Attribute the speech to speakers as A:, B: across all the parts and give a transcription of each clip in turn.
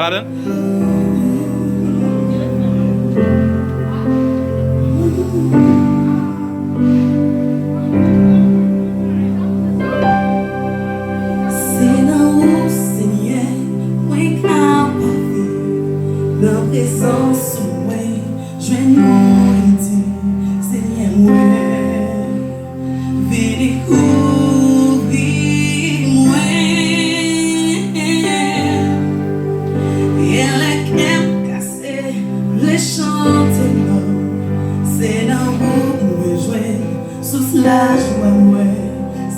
A: Pardon?
B: C'est là où, Seigneur, moi capable dans présence où je vais nous dire, Seigneur, moi, venez couvrir moi. Et les cœurs cassés, les chanter c'est là où moi je sous la joie, moi,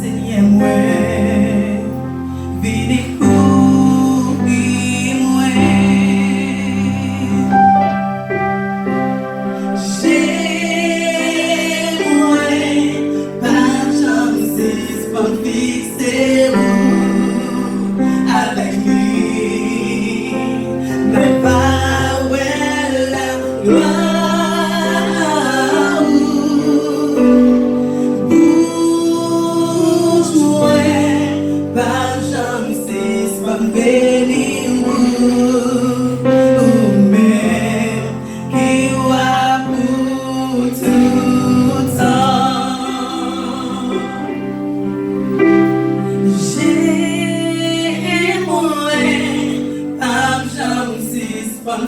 B: Seigneur, moi. Venez couvrir moi. J'ai moi, pas chance pour fixer vous avec lui. Mais pas ouais la gloire.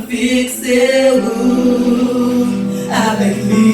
B: Fixez-vous avec lui.